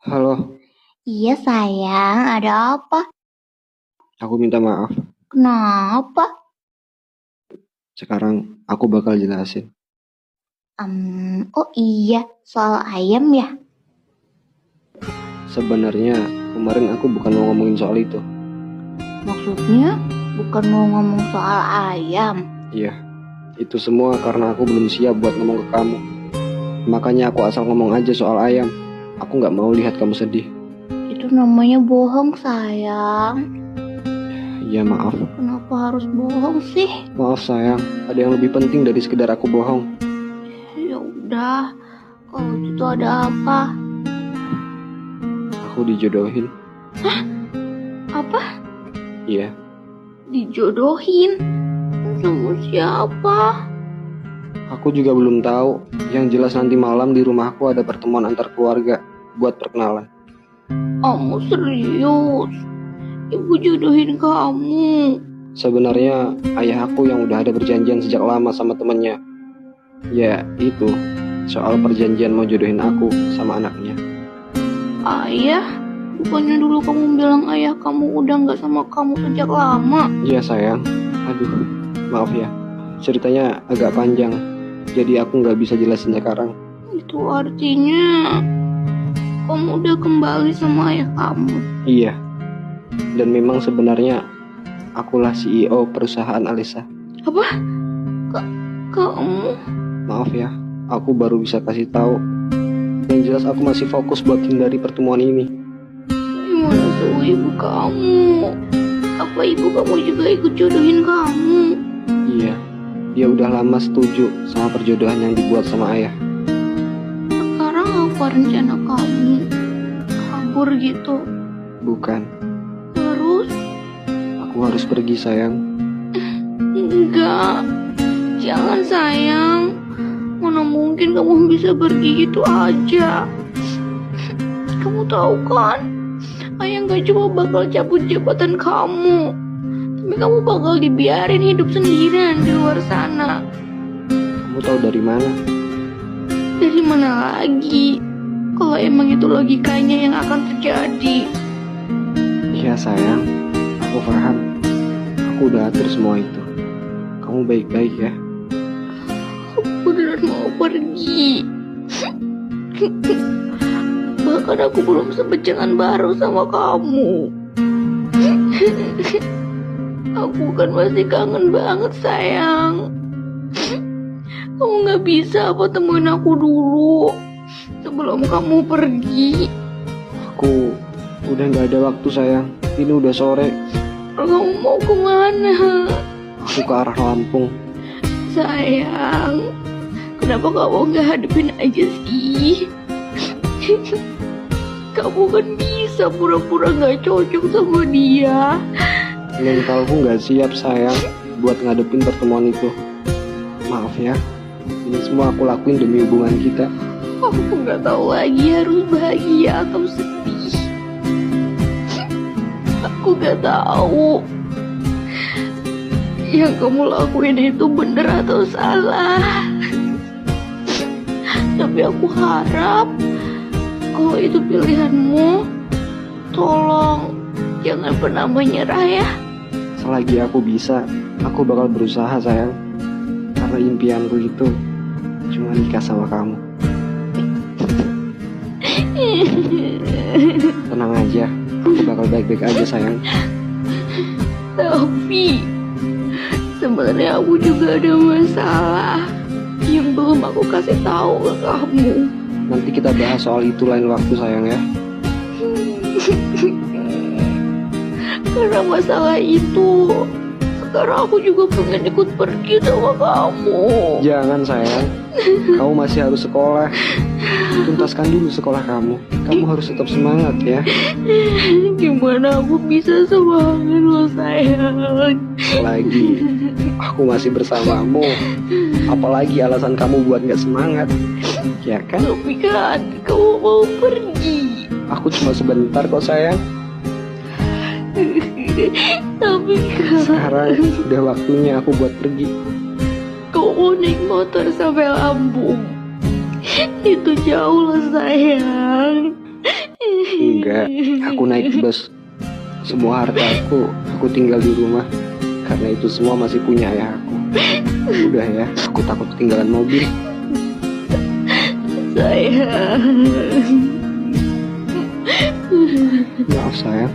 Halo, Iya sayang, ada apa? aku minta maaf. Kenapa? Sekarang aku bakal jelasin. Oh iya, soal ayam ya? Sebenarnya kemarin aku bukan mau ngomongin soal itu. Maksudnya bukan mau ngomong soal ayam. Iya, itu semua karena aku belum siap buat ngomong ke kamu. Makanya aku asal ngomong aja soal ayam. Aku nggak mau lihat kamu sedih. Itu namanya bohong sayang. Iya maaf, Kenapa harus bohong sih? maaf sayang. Ada yang lebih penting dari sekedar aku bohong. Ya udah, kalau gitu ada apa? Aku dijodohin. Apa? Iya, Dijodohin? Sama siapa? aku juga belum tahu. Yang jelas nanti malam di rumahku ada pertemuan antar keluarga buat perkenalan. Kamu serius? Ibu jodohin kamu? Sebenarnya ayah aku yang udah ada perjanjian sejak lama sama temennya. Ya itu, soal perjanjian mau jodohin aku sama anaknya. Ayah? Bukannya dulu kamu bilang ayah kamu udah nggak sama kamu sejak lama? Iya sayang, aduh maaf ya, ceritanya agak panjang. Jadi aku nggak bisa jelasin sekarang. Itu artinya kamu udah kembali sama ayah kamu. Iya, dan memang sebenarnya akulah CEO perusahaan Alisa. Apa? Kamu? Maaf ya, aku baru bisa kasih tahu. Yang jelas aku masih fokus buat hindari pertemuan ini. Gimana sama ibu kamu? Apa ibu kamu juga ikut jodohin kamu? Iya, dia udah lama setuju sama perjodohan yang dibuat sama ayah. Sekarang apa rencana kamu? Kabur gitu? Bukan, Terus? aku harus pergi sayang. Enggak. Jangan sayang. Mana mungkin kamu bisa pergi gitu aja. Kamu tahu kan, ayah gak cuma bakal cabut jabatan kamu, tapi kamu bakal dibiarin hidup sendirian di luar sana. Kamu tahu dari mana? Dari mana lagi? Kalau emang itu logikanya yang akan terjadi. Iya sayang, aku paham. Aku udah atur semua itu. Kamu baik-baik ya. Aku beneran mau pergi. Bahkan aku belum sempat jalan baru sama kamu. Aku kan masih kangen banget sayang. Kamu gak bisa apa temuin aku dulu sebelum kamu pergi. Aku udah nggak ada waktu sayang. Ini udah sore. Kamu mau kemana? Aku ke arah Lampung. Sayang, kenapa kamu gak hadapin aja sih? Kamu kan bisa pura-pura gak cocok sama dia. Mentalku nggak siap sayang buat ngadepin pertemuan itu. Maaf ya. Ini semua aku lakuin demi hubungan kita. Aku gak tahu lagi harus bahagia atau sedih. Aku gak tahu yang kamu lakuin itu bener atau salah. Tapi aku harap kalau itu pilihanmu, tolong jangan pernah menyerah ya. Selagi aku bisa, aku bakal berusaha sayang. Karena impianku itu cuma nikah sama kamu. Tenang aja, aku bakal baik-baik aja sayang. Tapi sebenarnya aku juga ada masalah yang belum aku kasih tahu ke kamu. Nanti kita bahas soal itu lain waktu sayang ya. Karena masalah itu, sekarang aku juga pengen ikut pergi sama kamu. Jangan sayang, kamu masih harus sekolah. Tuntaskan dulu sekolah kamu. Kamu harus tetap semangat ya. Gimana aku bisa semangat lo sayang? Lagi aku masih bersamamu. Apalagi alasan kamu buat gak semangat? Ya kan? Tapi kan kamu mau pergi. Aku cuma sebentar kok sayang. Tapi kan Sekarang udah waktunya aku buat pergi. kamu mau naik motor sampai Lampung. Itu jauh loh sayang. Enggak, aku naik bus. Semua harta aku tinggal di rumah. Karena itu semua masih punya ayah aku. Udah ya, aku takut ketinggalan mobil. Sayang. Maaf sayang.